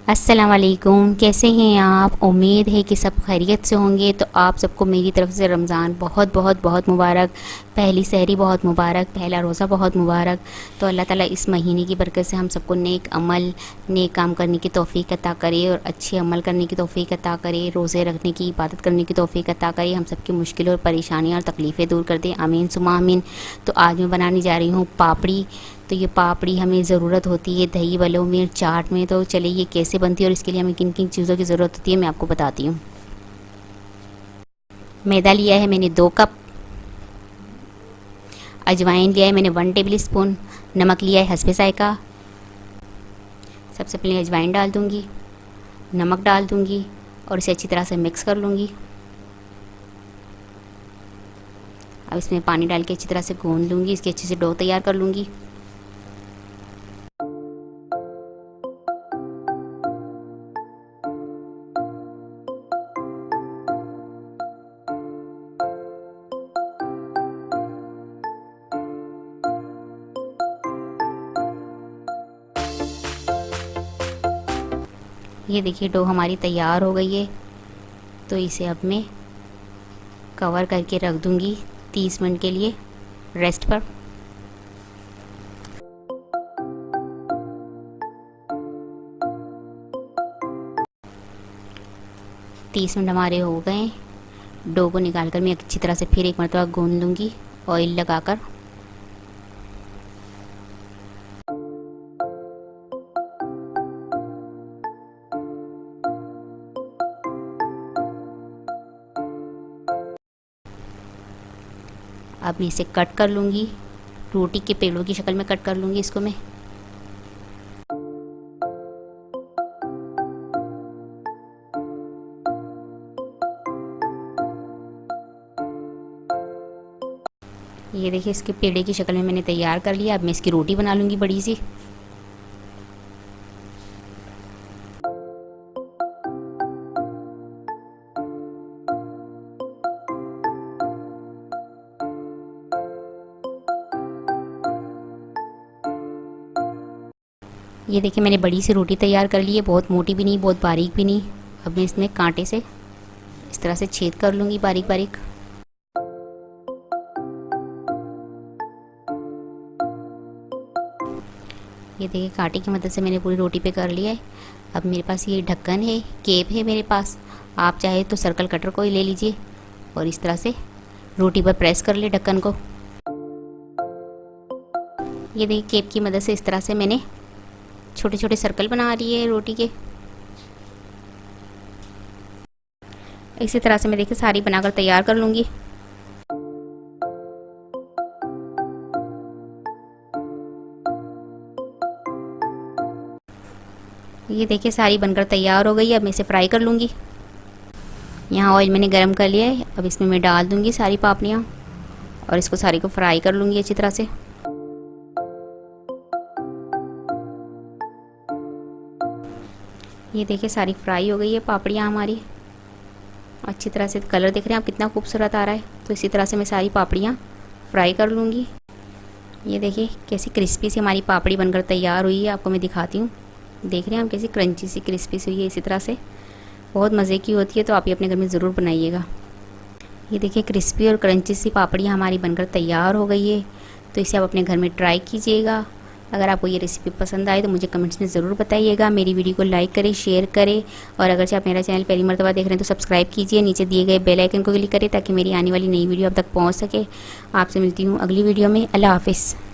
अस्सलाम वालेकुम, कैसे हैं आप। उम्मीद है कि सब खैरियत से होंगे। तो आप सबको मेरी तरफ से रमज़ान बहुत बहुत बहुत मुबारक, पहली सहरी बहुत मुबारक, पहला रोज़ा बहुत मुबारक। तो अल्लाह ताला इस महीने की बरकत से हम सबको नेक अमल, नेक काम करने की तौफ़ीक अता करे और अच्छे अमल करने की तौफ़ीक अता करे, रोज़े रखने की, इबादत करने की तौफ़ीक अता करे, हम सबकी मुश्किल और परेशानियाँ और तकलीफ़ें दूर कर दे। आमीन सुमा आमीन। तो आज मैं बनाने जा रही हूँ पापड़ी। तो ये पापड़ी हमें ज़रूरत होती है दही वलों में, चाट में। तो चलिए ये कैसे बनती है और इसके लिए हमें किन किन चीज़ों की ज़रूरत होती है मैं आपको बताती हूँ। मैदा लिया है मैंने 2 कप, अजवाइन लिया है मैंने 1 टेबल स्पून, नमक लिया है हस्बे ज़ायक़ा। सबसे पहले अजवाइन डाल दूँगी, नमक डाल दूँगी और इसे अच्छी तरह से मिक्स कर लूँगी। अब इसमें पानी डाल के अच्छी तरह से गूँध लूँगी, इसकी अच्छे से डो तैयार कर लूँगी। ये देखिए डो हमारी तैयार हो गई है। तो इसे अब मैं कवर करके रख दूँगी 30 मिनट के लिए रेस्ट पर। 30 मिनट हमारे हो गए। डो को निकालकर मैं अच्छी तरह से फिर एक मरतबा गूँध लूँगी ऑयल लगाकर। अब मैं इसे कट कर लूँगी, रोटी के पेड़ों की शक्ल में कट कर लूँगी इसको मैं। ये देखिए इसके पेड़े की शक्ल में मैंने तैयार कर लिया। अब मैं इसकी रोटी बना लूँगी बड़ी सी। ये देखिए मैंने बड़ी सी रोटी तैयार कर ली है, बहुत मोटी भी नहीं बहुत बारीक भी नहीं। अब मैं इसमें कांटे से इस तरह से छेद कर लूँगी बारीक बारीक। ये देखिए कांटे की मदद से मैंने पूरी रोटी पे कर लिया है। अब मेरे पास ये ढक्कन है, केप है मेरे पास। आप चाहे तो सर्कल कटर को ही ले लीजिए और इस तरह से रोटी पर प्रेस कर ले ढक्कन को। ये देखिए केप की मदद से इस तरह से मैंने छोटे छोटे सर्कल बना लिए रोटी के। इसी तरह से मैं देखिए सारी बनाकर तैयार कर लूँगी। ये देखिए सारी बनकर तैयार हो गई है। अब मैं इसे फ्राई कर लूँगी। यहाँ ऑयल मैंने गरम कर लिया है। अब इसमें मैं डाल दूँगी सारी पापड़ियाँ और इसको सारी को फ्राई कर लूँगी अच्छी तरह से। ये देखिए सारी फ्राई हो गई है पापड़ियाँ हमारी। अच्छी तरह से कलर देख रहे हैं आप कितना खूबसूरत आ रहा है। तो इसी तरह से मैं सारी पापड़ियाँ फ्राई कर लूँगी। ये देखिए कैसी क्रिस्पी सी हमारी पापड़ी बनकर तैयार हुई है। आपको मैं दिखाती हूँ, देख रहे हैं हम कैसी क्रंची सी क्रिस्पी सी हुई है। इसी तरह से बहुत मज़े की होती है। तो आप ये अपने घर में ज़रूर बनाइएगा। ये देखिए क्रिस्पी और क्रंची सी पापड़ियाँ हमारी बनकर तैयार हो गई है। तो इसे आप अपने घर में ट्राई कीजिएगा। अगर आपको ये रेसिपी पसंद आए तो मुझे कमेंट्स में ज़रूर बताइएगा। मेरी वीडियो को लाइक करें, शेयर करें और अगर आप मेरा चैनल पहली मर्तबा देख रहे हैं तो सब्सक्राइब कीजिए। नीचे दिए गए बेल आइकन को क्लिक करें ताकि मेरी आने वाली नई वीडियो आप तक पहुंच सके। आपसे मिलती हूँ अगली वीडियो में। अल्लाह हाफ़िज़।